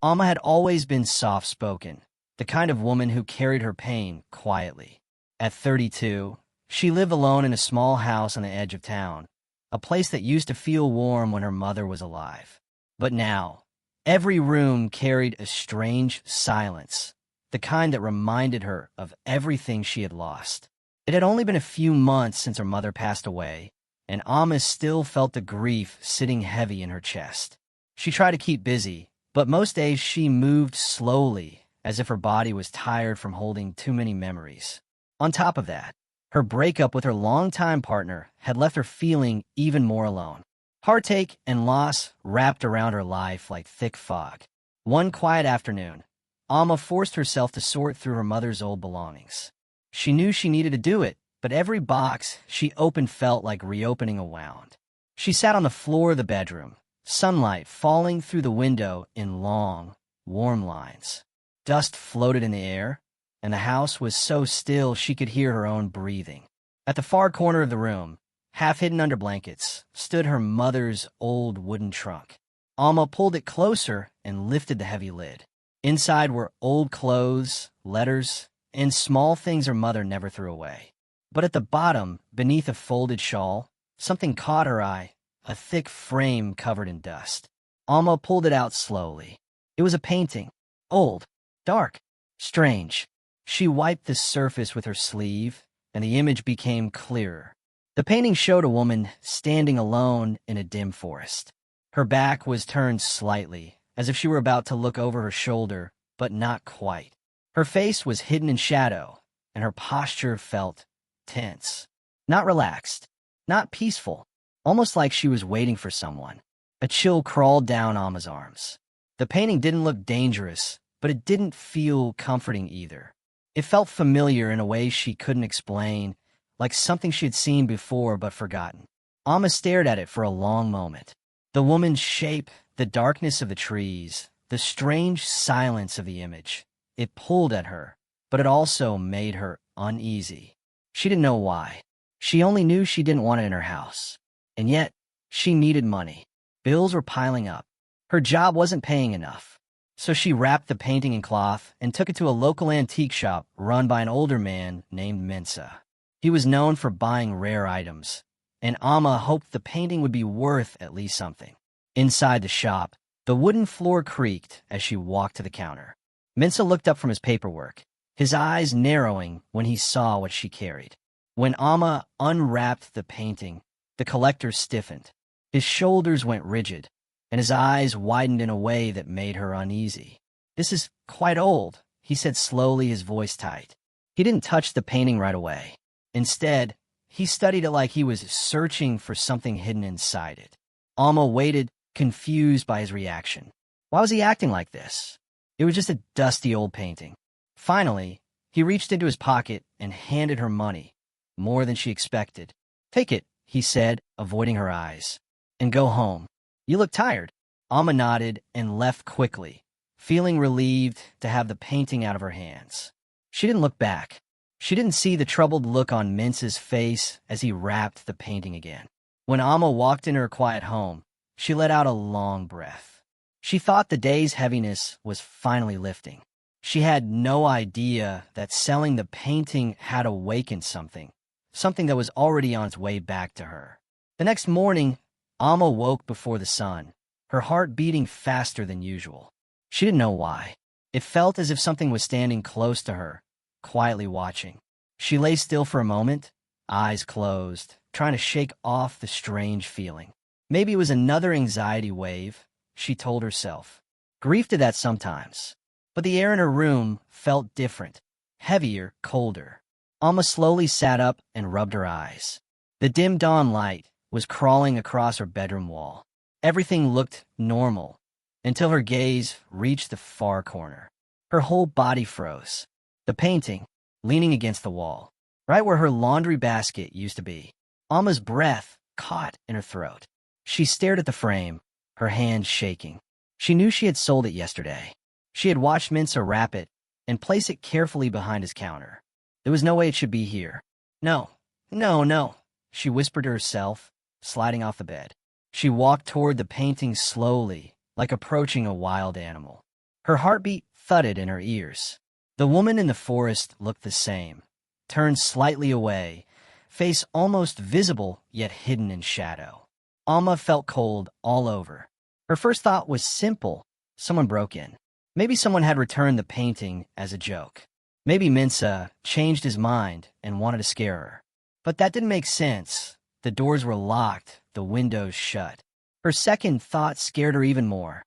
Alma had always been soft-spoken, the kind of woman who carried her pain quietly. At 32, she lived alone in a small house on the edge of town, a place that used to feel warm when her mother was alive. But now, every room carried a strange silence, the kind that reminded her of everything she had lost. It had only been a few months since her mother passed away, and Alma still felt the grief sitting heavy in her chest. She tried to keep busy, but most days she moved slowly, as if her body was tired from holding too many memories. On top of that, her breakup with her longtime partner had left her feeling even more alone. Heartache and loss wrapped around her life like thick fog. One quiet afternoon, Alma forced herself to sort through her mother's old belongings. She knew she needed to do it, but every box she opened felt like reopening a wound. She sat on the floor of the bedroom, sunlight falling through the window in long, warm lines. Dust floated in the air, and the house was so still she could hear her own breathing. At the far corner of the room, half hidden under blankets, stood her mother's old wooden trunk. Alma pulled it closer and lifted the heavy lid. Inside were old clothes, letters, and small things her mother never threw away. But at the bottom, beneath a folded shawl, something caught her eye, a thick frame covered in dust. Alma pulled it out slowly. It was a painting. Old, dark, strange. She wiped the surface with her sleeve, and the image became clearer. The painting showed a woman standing alone in a dim forest. Her back was turned slightly, as if she were about to look over her shoulder, but not quite. Her face was hidden in shadow, and her posture felt tense. Not relaxed, not peaceful, almost like she was waiting for someone. A chill crawled down Alma's arms. The painting didn't look dangerous, but it didn't feel comforting either. It felt familiar in a way she couldn't explain, like something she had seen before but forgotten. Alma stared at it for a long moment. The woman's shape, the darkness of the trees, the strange silence of the image. It pulled at her, but it also made her uneasy. She didn't know why. She only knew she didn't want it in her house. And yet, she needed money. Bills were piling up. Her job wasn't paying enough. So she wrapped the painting in cloth and took it to a local antique shop run by an older man named Mensa. He was known for buying rare items, and Alma hoped the painting would be worth at least something. Inside the shop, the wooden floor creaked as she walked to the counter. Mensa looked up from his paperwork, his eyes narrowing when he saw what she carried. When Alma unwrapped the painting, the collector stiffened. His shoulders went rigid, and his eyes widened in a way that made her uneasy. "This is quite old," he said slowly, his voice tight. He didn't touch the painting right away. Instead, he studied it like he was searching for something hidden inside it. Alma waited, confused by his reaction. Why was he acting like this? It was just a dusty old painting. Finally, he reached into his pocket and handed her money, more than she expected. "Take it," he said, avoiding her eyes, "and go home. You look tired." Alma nodded and left quickly, feeling relieved to have the painting out of her hands. She didn't look back. She didn't see the troubled look on Mince's face as he wrapped the painting again. When Alma walked into her quiet home, she let out a long breath. She thought the day's heaviness was finally lifting. She had no idea that selling the painting had awakened something that was already on its way back to her. The next morning, Alma woke before the sun, her heart beating faster than usual. She didn't know why. It felt as if something was standing close to her, quietly watching. She lay still for a moment, eyes closed, trying to shake off the strange feeling. Maybe it was another anxiety wave, she told herself. Grief did that sometimes. But the air in her room felt different, heavier, colder. Alma slowly sat up and rubbed her eyes. The dim dawn light was crawling across her bedroom wall. Everything looked normal, until her gaze reached the far corner. Her whole body froze. The painting, leaning against the wall, right where her laundry basket used to be. Alma's breath caught in her throat. She stared at the frame, her hands shaking. She knew she had sold it yesterday. She had watched Minsa wrap it and place it carefully behind his counter. There was no way it should be here. No, no, no, she whispered to herself, sliding off the bed. She walked toward the painting slowly, like approaching a wild animal. Her heartbeat thudded in her ears. The woman in the forest looked the same, turned slightly away, face almost visible yet hidden in shadow. Alma felt cold all over. Her first thought was simple. Someone broke in. Maybe someone had returned the painting as a joke. Maybe Minsa changed his mind and wanted to scare her. But that didn't make sense. The doors were locked, the windows shut. Her second thought scared her even more.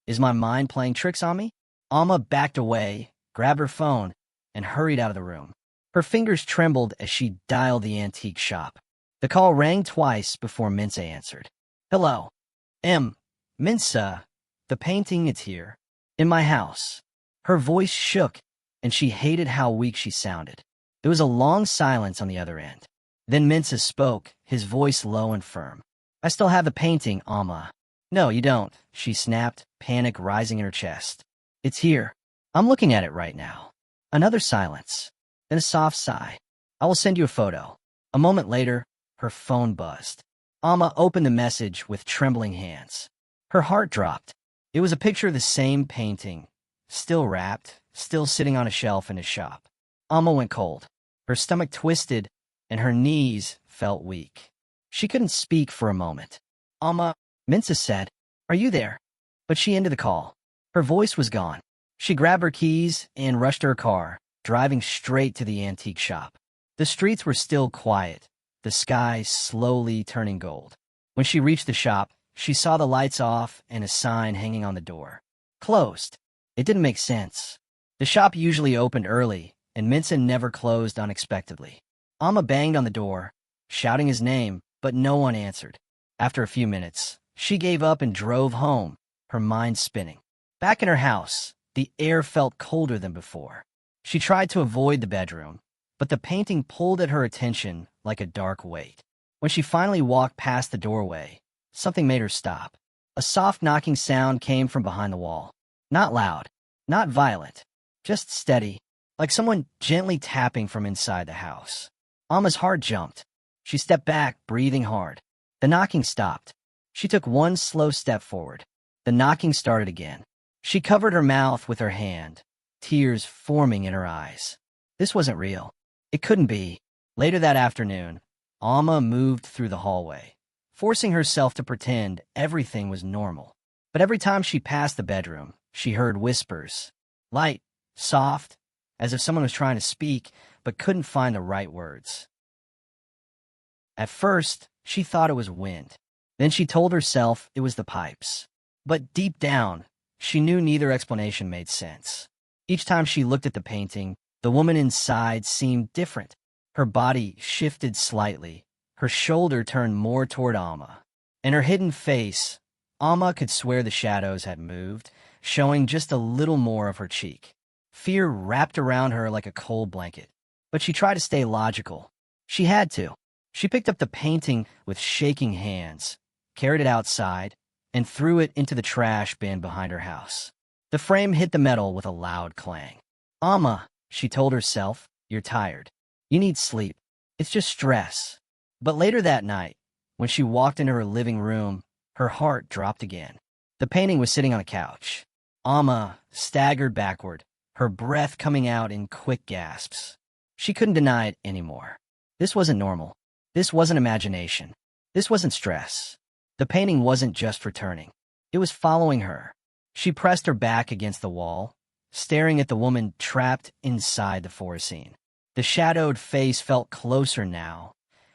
Is my mind playing tricks on me? Alma backed away, grabbed her phone, and hurried out of the room. Her fingers trembled as she dialed the antique shop. The call rang twice before Minsa answered. Hello. Minsa. The painting, it's here. In my house. Her voice shook, and she hated how weak she sounded. There was a long silence on the other end. Then Minsa spoke, his voice low and firm. I still have the painting, Alma. No, you don't, she snapped, panic rising in her chest. It's here. I'm looking at it right now. Another silence. Then a soft sigh. I will send you a photo. A moment later, her phone buzzed. Alma opened the message with trembling hands. Her heart dropped. It was a picture of the same painting, still wrapped, still sitting on a shelf in his shop. Alma went cold. Her stomach twisted, and her knees felt weak. She couldn't speak for a moment. Alma, Minsa said, are you there? But she ended the call. Her voice was gone. She grabbed her keys and rushed to her car, driving straight to the antique shop. The streets were still quiet, the sky slowly turning gold. When she reached the shop, she saw the lights off and a sign hanging on the door. Closed. It didn't make sense. The shop usually opened early, and Minsa never closed unexpectedly. Alma banged on the door, shouting his name, but no one answered. After a few minutes, she gave up and drove home, her mind spinning. Back in her house, the air felt colder than before. She tried to avoid the bedroom, but the painting pulled at her attention like a dark weight. When she finally walked past the doorway, something made her stop. A soft knocking sound came from behind the wall. Not loud, not violent, just steady, like someone gently tapping from inside the house. Alma's heart jumped. She stepped back, breathing hard. The knocking stopped. She took one slow step forward. The knocking started again. She covered her mouth with her hand, tears forming in her eyes. This wasn't real. It couldn't be. Later that afternoon, Alma moved through the hallway, forcing herself to pretend everything was normal. But every time she passed the bedroom, she heard whispers. Light, soft, as if someone was trying to speak, but couldn't find the right words. At first, she thought it was wind. Then she told herself it was the pipes. But deep down, she knew neither explanation made sense. Each time she looked at the painting, the woman inside seemed different. Her body shifted slightly, her shoulder turned more toward Alma. In her hidden face, Alma could swear the shadows had moved, showing just a little more of her cheek. Fear wrapped around her like a cold blanket. But she tried to stay logical. She had to. She picked up the painting with shaking hands, carried it outside, and threw it into the trash bin behind her house. The frame hit the metal with a loud clang. Alma, she told herself, you're tired. You need sleep. It's just stress. But later that night, when she walked into her living room, her heart dropped again. The painting was sitting on a couch. Alma staggered backward, her breath coming out in quick gasps. She couldn't deny it anymore. This wasn't normal. This wasn't imagination. This wasn't stress. The painting wasn't just returning. It was following her. She pressed her back against the wall, staring at the woman trapped inside the forest scene. The shadowed face felt closer now,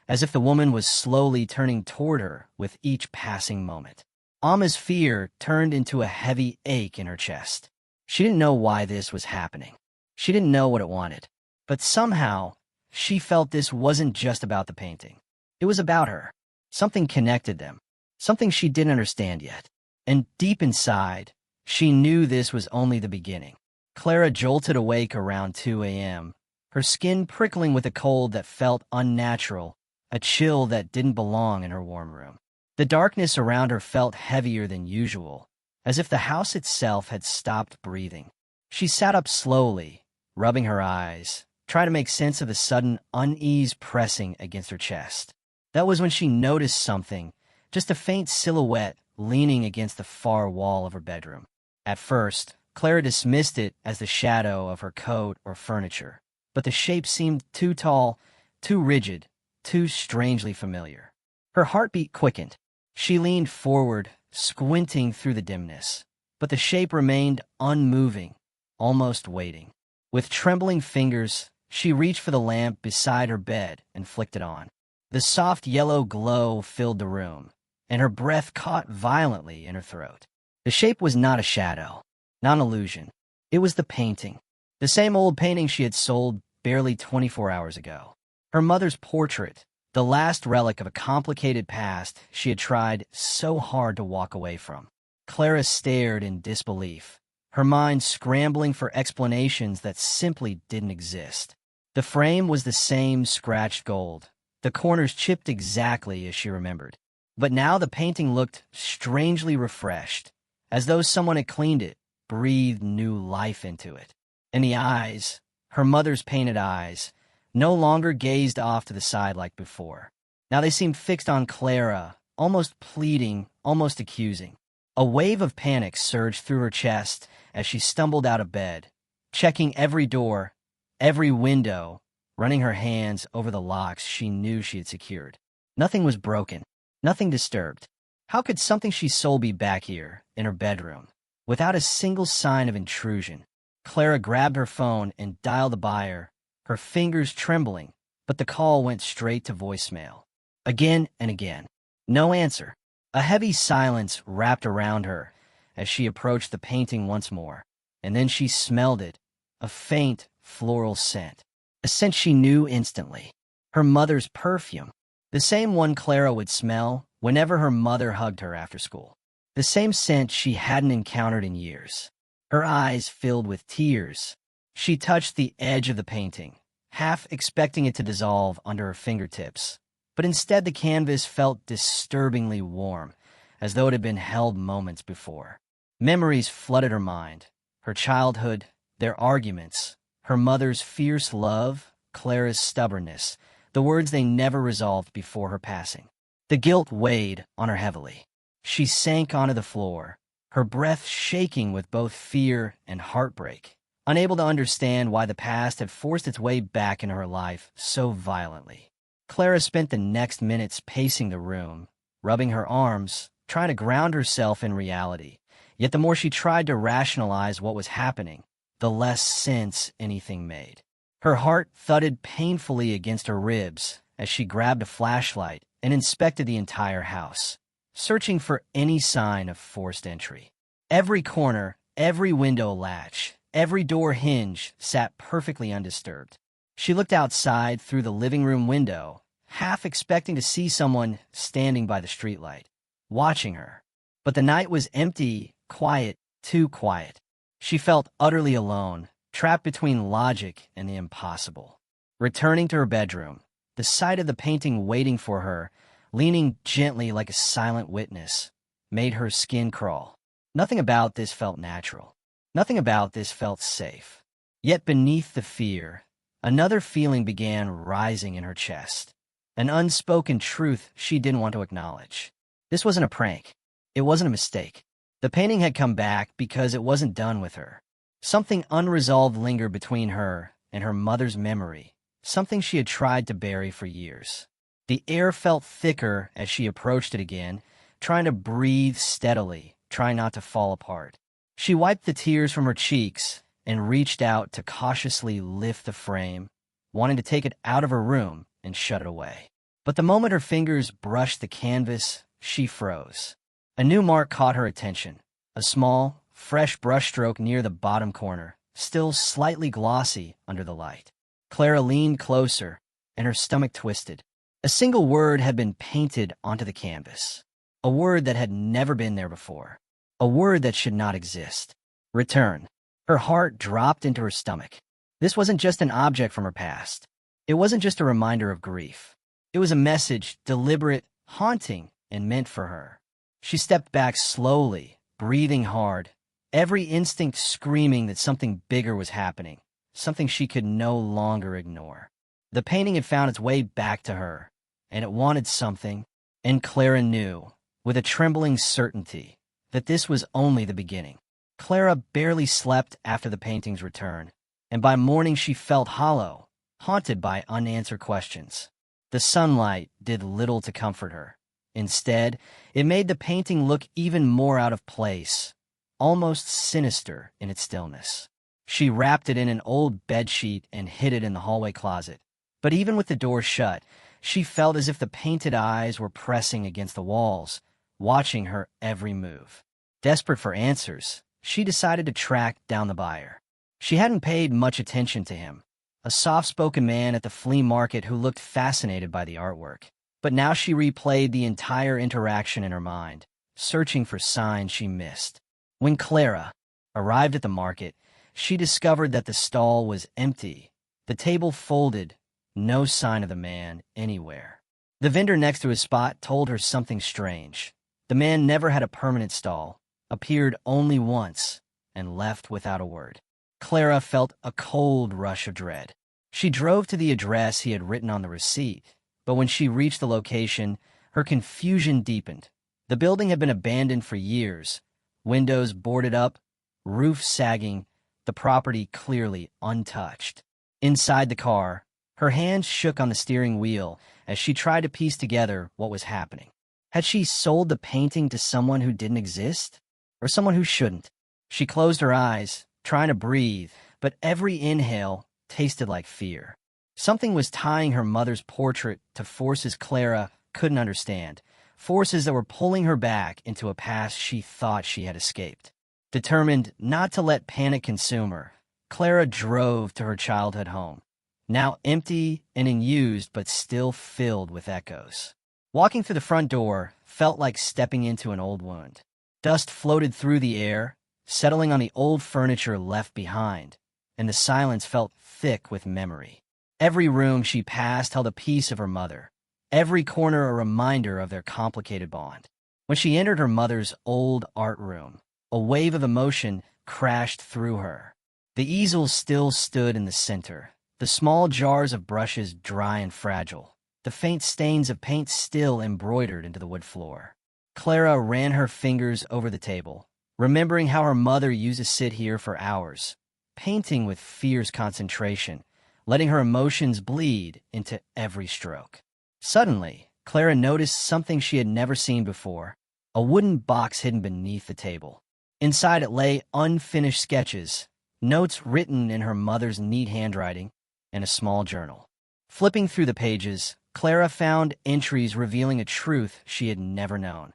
as if the woman was slowly turning toward her with each passing moment. Alma's fear turned into a heavy ache in her chest. She didn't know why this was happening. She didn't know what it wanted. But somehow, she felt this wasn't just about the painting. It was about her. Something connected them. Something she didn't understand yet. And deep inside, she knew this was only the beginning. Clara jolted awake around 2 a.m., her skin prickling with a cold that felt unnatural, a chill that didn't belong in her warm room. The darkness around her felt heavier than usual, as if the house itself had stopped breathing. She sat up slowly, rubbing her eyes, trying to make sense of the sudden unease pressing against her chest. That was when she noticed something, just a faint silhouette leaning against the far wall of her bedroom. At first, Clara dismissed it as the shadow of her coat or furniture, but the shape seemed too tall, too rigid, too strangely familiar. Her heartbeat quickened. She leaned forward, squinting through the dimness, but the shape remained unmoving, almost waiting. With trembling fingers, she reached for the lamp beside her bed and flicked it on. The soft yellow glow filled the room, and her breath caught violently in her throat. The shape was not a shadow, not an illusion. It was the painting. The same old painting she had sold barely 24 hours ago. Her mother's portrait, the last relic of a complicated past she had tried so hard to walk away from. Clara stared in disbelief, her mind scrambling for explanations that simply didn't exist. The frame was the same scratched gold, the corners chipped exactly as she remembered. But now the painting looked strangely refreshed, as though someone had cleaned it, breathed new life into it. And the eyes, her mother's painted eyes, no longer gazed off to the side like before. Now they seemed fixed on Clara, almost pleading, almost accusing. A wave of panic surged through her chest as she stumbled out of bed, checking every door, every window, running her hands over the locks she knew she had secured. Nothing was broken, nothing disturbed. How could something she sold be back here, in her bedroom, without a single sign of intrusion? Clara grabbed her phone and dialed the buyer, her fingers trembling, but the call went straight to voicemail. Again and again. No answer. A heavy silence wrapped around her as she approached the painting once more, and then she smelled it, a faint floral scent, a scent she knew instantly. Her mother's perfume, the same one Clara would smell whenever her mother hugged her after school, the same scent she hadn't encountered in years. Her eyes filled with tears. She touched the edge of the painting, half expecting it to dissolve under her fingertips. But instead the canvas felt disturbingly warm, as though it had been held moments before. Memories flooded her mind, her childhood, their arguments, her mother's fierce love, Clara's stubbornness, the words they never resolved before her passing. The guilt weighed on her heavily. She sank onto the floor, her breath shaking with both fear and heartbreak, unable to understand why the past had forced its way back into her life so violently. Clara spent the next minutes pacing the room, rubbing her arms, trying to ground herself in reality. Yet the more she tried to rationalize what was happening, the less sense anything made. Her heart thudded painfully against her ribs as she grabbed a flashlight and inspected the entire house, searching for any sign of forced entry. Every corner, every window latch, every door hinge sat perfectly undisturbed. She looked outside through the living room window, half expecting to see someone standing by the streetlight, watching her. But the night was empty, quiet, too quiet. She felt utterly alone, trapped between logic and the impossible. Returning to her bedroom, the sight of the painting waiting for her, leaning gently like a silent witness, made her skin crawl. Nothing about this felt natural. Nothing about this felt safe. Yet beneath the fear, another feeling began rising in her chest, an unspoken truth she didn't want to acknowledge. This wasn't a prank. It wasn't a mistake. The painting had come back because it wasn't done with her. Something unresolved lingered between her and her mother's memory, something she had tried to bury for years. The air felt thicker as she approached it again, trying to breathe steadily, trying not to fall apart. She wiped the tears from her cheeks and reached out to cautiously lift the frame, wanting to take it out of her room and shut it away. But the moment her fingers brushed the canvas, she froze. A new mark caught her attention, a small, fresh brushstroke near the bottom corner, still slightly glossy under the light. Clara leaned closer, and her stomach twisted. A single word had been painted onto the canvas, a word that had never been there before, a word that should not exist. Return. Her heart dropped into her stomach. This wasn't just an object from her past. It wasn't just a reminder of grief. It was a message, deliberate, haunting, and meant for her. She stepped back slowly, breathing hard, every instinct screaming that something bigger was happening, something she could no longer ignore. The painting had found its way back to her, and it wanted something, and Clara knew, with a trembling certainty, that this was only the beginning. Clara barely slept after the painting's return, and by morning she felt hollow, haunted by unanswered questions. The sunlight did little to comfort her. Instead, it made the painting look even more out of place, almost sinister in its stillness. She wrapped it in an old bedsheet and hid it in the hallway closet. But even with the door shut, she felt as if the painted eyes were pressing against the walls, watching her every move. Desperate for answers, she decided to track down the buyer. She hadn't paid much attention to him, a soft-spoken man at the flea market who looked fascinated by the artwork. But now she replayed the entire interaction in her mind, searching for signs she missed. When Clara arrived at the market, she discovered that the stall was empty, the table folded, no sign of the man anywhere. The vendor next to his spot told her something strange. The man never had a permanent stall, appeared only once, and left without a word. Clara felt a cold rush of dread. She drove to the address he had written on the receipt, but when she reached the location, her confusion deepened. The building had been abandoned for years, windows boarded up, roof sagging, the property clearly untouched. Inside the car, her hands shook on the steering wheel as she tried to piece together what was happening. Had she sold the painting to someone who didn't exist? Or someone who shouldn't? She closed her eyes, trying to breathe, but every inhale tasted like fear. Something was tying her mother's portrait to forces Clara couldn't understand, forces that were pulling her back into a past she thought she had escaped. Determined not to let panic consume her, Clara drove to her childhood home, now empty and unused but still filled with echoes. Walking through the front door felt like stepping into an old wound. Dust floated through the air, settling on the old furniture left behind, and the silence felt thick with memory. Every room she passed held a piece of her mother, every corner a reminder of their complicated bond. When she entered her mother's old art room, a wave of emotion crashed through her. The easel still stood in the center, the small jars of brushes dry and fragile, the faint stains of paint still embroidered into the wood floor. Clara ran her fingers over the table, remembering how her mother used to sit here for hours, painting with fierce concentration, letting her emotions bleed into every stroke. Suddenly, Clara noticed something she had never seen before, a wooden box hidden beneath the table. Inside it lay unfinished sketches, notes written in her mother's neat handwriting, and a small journal. Flipping through the pages, Clara found entries revealing a truth she had never known.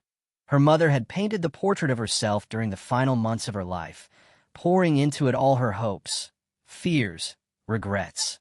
Her mother had painted the portrait of herself during the final months of her life, pouring into it all her hopes, fears, regrets,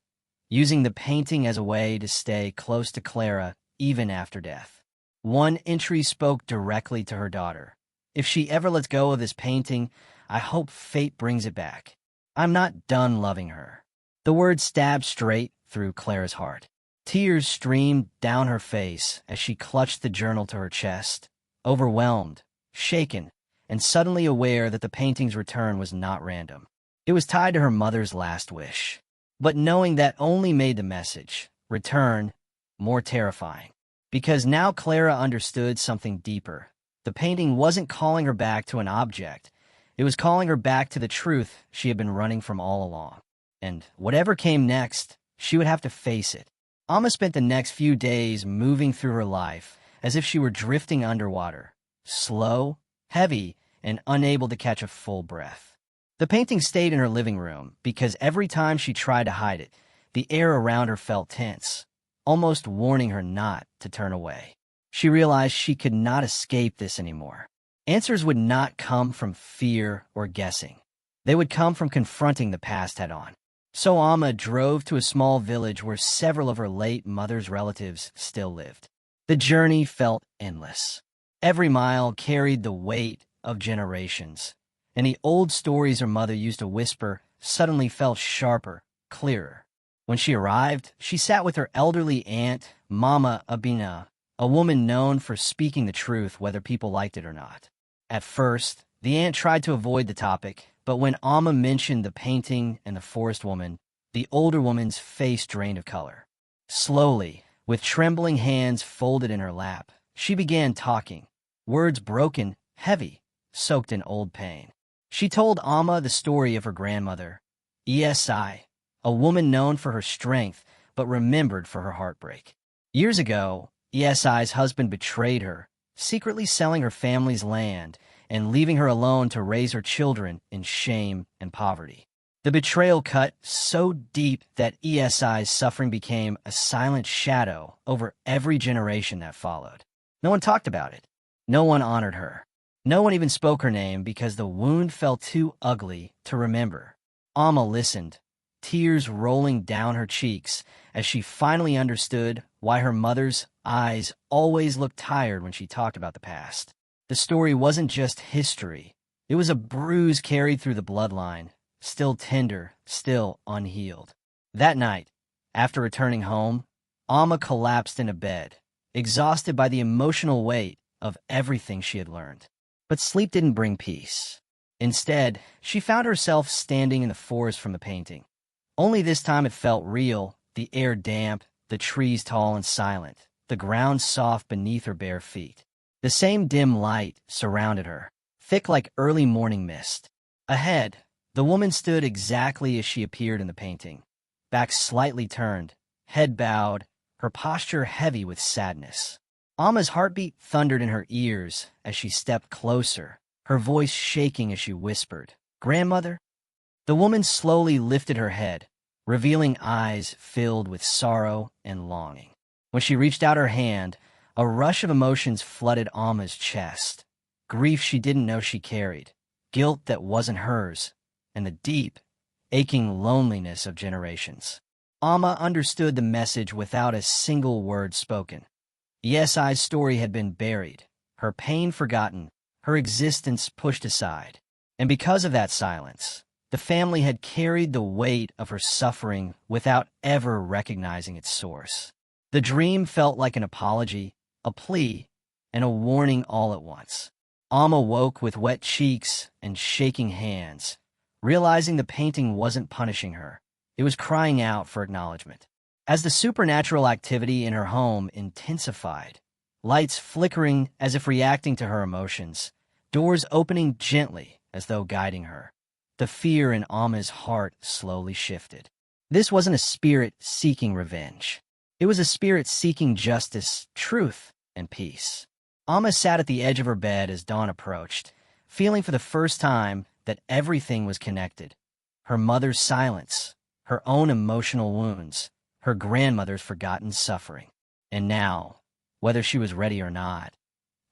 using the painting as a way to stay close to Clara even after death. One entry spoke directly to her daughter. "If she ever lets go of this painting, I hope fate brings it back. I'm not done loving her." The words stabbed straight through Clara's heart. Tears streamed down her face as she clutched the journal to her chest, overwhelmed, shaken, and suddenly aware that the painting's return was not random. It was tied to her mother's last wish. But knowing that only made the message, return, more terrifying. Because now Clara understood something deeper. The painting wasn't calling her back to an object. It was calling her back to the truth she had been running from all along. And whatever came next, she would have to face it. Amma spent the next few days moving through her life as if she were drifting underwater, slow, heavy, and unable to catch a full breath. The painting stayed in her living room because every time she tried to hide it, the air around her felt tense, almost warning her not to turn away. She realized she could not escape this anymore. Answers would not come from fear or guessing. They would come from confronting the past head-on. So Amma drove to a small village where several of her late mother's relatives still lived. The journey felt endless. Every mile carried the weight of generations, and the old stories her mother used to whisper suddenly felt sharper, clearer. When she arrived, she sat with her elderly aunt, Mama Abina, a woman known for speaking the truth whether people liked it or not. At first, the aunt tried to avoid the topic, but when Amma mentioned the painting and the forest woman, the older woman's face drained of color. Slowly, with trembling hands folded in her lap, she began talking, words broken, heavy, soaked in old pain. She told Amma the story of her grandmother, ESI, a woman known for her strength but remembered for her heartbreak. Years ago, ESI's husband betrayed her, secretly selling her family's land and leaving her alone to raise her children in shame and poverty. The betrayal cut so deep that ESI's suffering became a silent shadow over every generation that followed. No one talked about it. No one honored her. No one even spoke her name because the wound felt too ugly to remember. Amma listened, tears rolling down her cheeks as she finally understood why her mother's eyes always looked tired when she talked about the past. The story wasn't just history. It was a bruise carried through the bloodline, still tender, still unhealed. That night, after returning home, Amma collapsed into bed, exhausted by the emotional weight of everything she had learned. But sleep didn't bring peace. Instead, she found herself standing in the forest from the painting. Only this time it felt real, the air damp, the trees tall and silent, the ground soft beneath her bare feet. The same dim light surrounded her, thick like early morning mist. Ahead, the woman stood exactly as she appeared in the painting, back slightly turned, head bowed, her posture heavy with sadness. Amma's heartbeat thundered in her ears as she stepped closer, her voice shaking as she whispered, "Grandmother?" The woman slowly lifted her head, revealing eyes filled with sorrow and longing. When she reached out her hand, a rush of emotions flooded Amma's chest. Grief she didn't know she carried, guilt that wasn't hers, and the deep, aching loneliness of generations. Amma understood the message without a single word spoken. ESI's story had been buried, her pain forgotten, her existence pushed aside. And because of that silence, the family had carried the weight of her suffering without ever recognizing its source. The dream felt like an apology, a plea, and a warning all at once. Amma woke with wet cheeks and shaking hands, realizing the painting wasn't punishing her. It was crying out for acknowledgement. As the supernatural activity in her home intensified, lights flickering as if reacting to her emotions, doors opening gently as though guiding her, the fear in Amma's heart slowly shifted. This wasn't a spirit seeking revenge. It was a spirit seeking justice, truth, and peace. Amma sat at the edge of her bed as dawn approached, feeling for the first time that everything was connected. Her mother's silence, her own emotional wounds, her grandmother's forgotten suffering. And now, whether she was ready or not,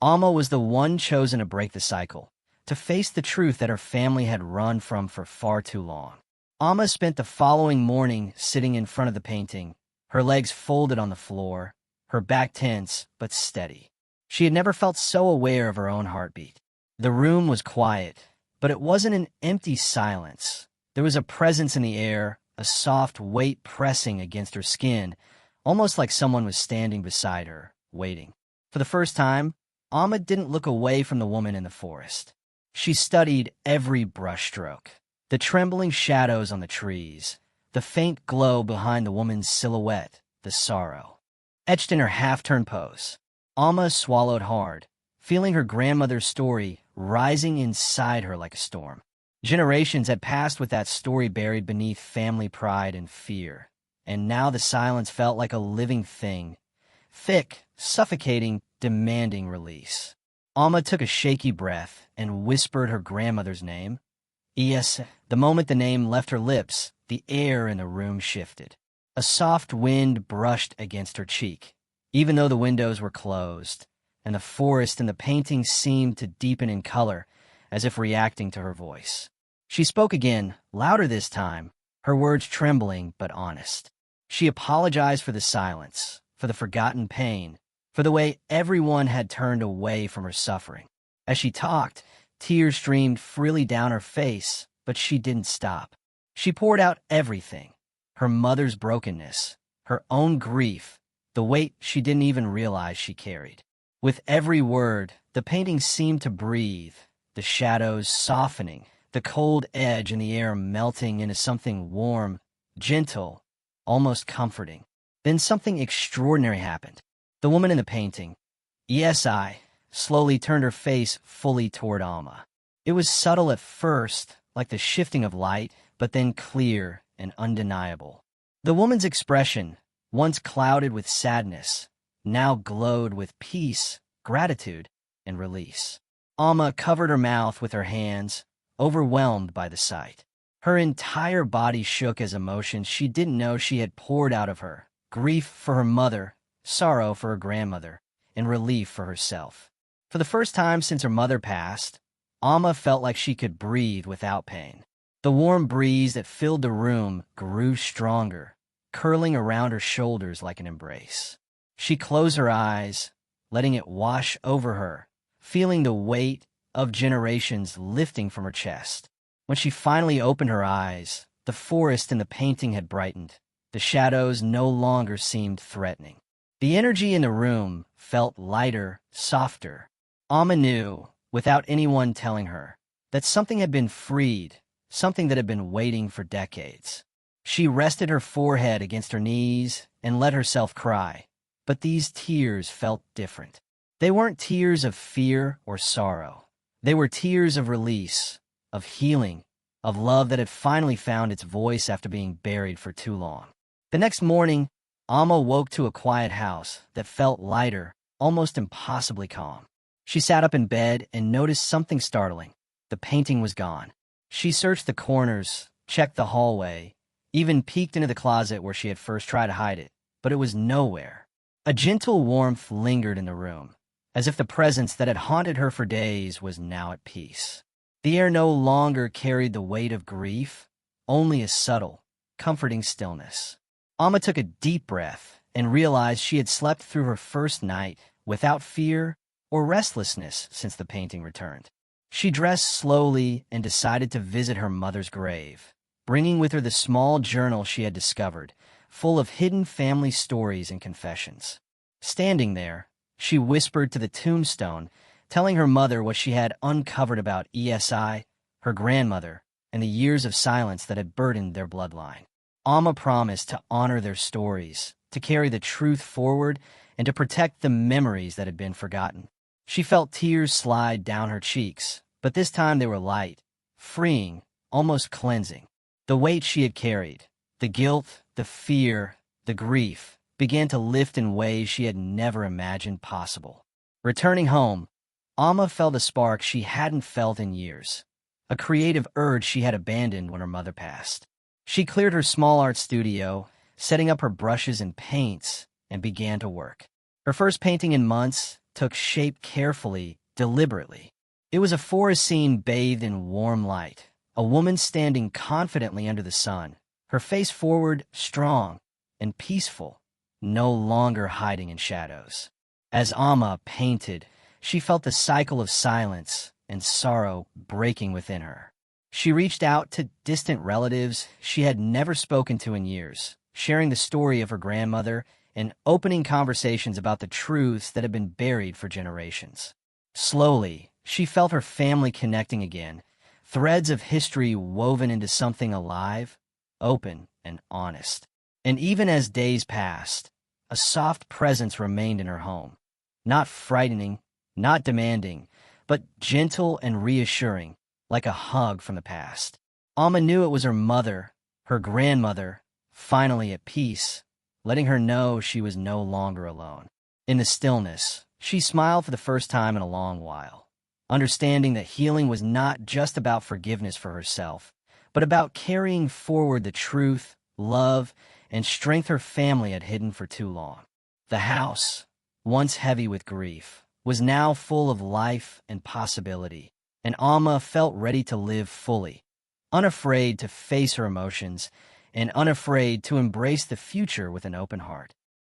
Amma was the one chosen to break the cycle, to face the truth that her family had run from for far too long. Amma spent the following morning sitting in front of the painting, her legs folded on the floor, her back tense but steady. She had never felt so aware of her own heartbeat. The room was quiet, but it wasn't an empty silence. There was a presence in the air, a soft weight pressing against her skin, almost like someone was standing beside her, waiting. For the first time, Amma didn't look away from the woman in the forest. She studied every brushstroke, the trembling shadows on the trees, the faint glow behind the woman's silhouette, the sorrow. Etched in her half-turned pose, Amma swallowed hard, feeling her grandmother's story rising inside her like a storm. Generations had passed with that story buried beneath family pride and fear, and now the silence felt like a living thing, thick, suffocating, demanding release. Amma took a shaky breath and whispered her grandmother's name. Yes, the moment the name left her lips, the air in the room shifted. A soft wind brushed against her cheek, even though the windows were closed, and the forest and the painting seemed to deepen in color, as if reacting to her voice. She spoke again, louder this time, her words trembling but honest. She apologized for the silence, for the forgotten pain, for the way everyone had turned away from her suffering. As she talked, tears streamed freely down her face, but she didn't stop. She poured out everything, her mother's brokenness, her own grief, the weight she didn't even realize she carried. With every word, the painting seemed to breathe, the shadows softening, the cold edge in the air melting into something warm, gentle, almost comforting. Then something extraordinary happened. The woman in the painting, ESI, slowly turned her face fully toward Amma. It was subtle at first, like the shifting of light, but then clear and undeniable. The woman's expression, once clouded with sadness, now glowed with peace, gratitude, and release. Alma covered her mouth with her hands, overwhelmed by the sight. Her entire body shook as emotions she didn't know she had poured out of her: grief for her mother, sorrow for her grandmother, and relief for herself. For the first time since her mother passed, Alma felt like she could breathe without pain. The warm breeze that filled the room grew stronger, curling around her shoulders like an embrace. She closed her eyes, letting it wash over her, feeling the weight of generations lifting from her chest. When she finally opened her eyes, the forest in the painting had brightened. The shadows no longer seemed threatening. The energy in the room felt lighter, softer. Alma knew, without anyone telling her, that something had been freed, something that had been waiting for decades. She rested her forehead against her knees and let herself cry. But these tears felt different. They weren't tears of fear or sorrow. They were tears of release, of healing, of love that had finally found its voice after being buried for too long. The next morning, Alma woke to a quiet house that felt lighter, almost impossibly calm. She sat up in bed and noticed something startling. The painting was gone. She searched the corners, checked the hallway, even peeked into the closet where she had first tried to hide it, but it was nowhere. A gentle warmth lingered in the room, as if the presence that had haunted her for days was now at peace. The air no longer carried the weight of grief, only a subtle, comforting stillness. Alma took a deep breath and realized she had slept through her first night without fear or restlessness since the painting returned. She dressed slowly and decided to visit her mother's grave, bringing with her the small journal she had discovered, full of hidden family stories and confessions. Standing there, she whispered to the tombstone, telling her mother what she had uncovered about ESI, her grandmother, and the years of silence that had burdened their bloodline. Alma promised to honor their stories, to carry the truth forward, and to protect the memories that had been forgotten. She felt tears slide down her cheeks, but this time they were light, freeing, almost cleansing. The weight she had carried, the guilt, the fear, the grief, began to lift in ways she had never imagined possible. Returning home, Alma felt a spark she hadn't felt in years, a creative urge she had abandoned when her mother passed. She cleared her small art studio, setting up her brushes and paints, and began to work. Her first painting in months took shape carefully, deliberately. It was a forest scene bathed in warm light, a woman standing confidently under the sun, her face forward, strong and peaceful, no longer hiding in shadows. As Alma painted, she felt the cycle of silence and sorrow breaking within her. She reached out to distant relatives she had never spoken to in years, sharing the story of her grandmother and opening conversations about the truths that had been buried for generations. Slowly, she felt her family connecting again, threads of history woven into something alive, open, and honest. And even as days passed, a soft presence remained in her home. Not frightening, not demanding, but gentle and reassuring, like a hug from the past. Alma knew it was her mother, her grandmother, finally at peace, letting her know she was no longer alone. In the stillness, she smiled for the first time in a long while, understanding that healing was not just about forgiveness for herself, but about carrying forward the truth, love, and strength her family had hidden for too long. The house, once heavy with grief, was now full of life and possibility, and Alma felt ready to live fully, unafraid to face her emotions, and unafraid to embrace the future with an open heart.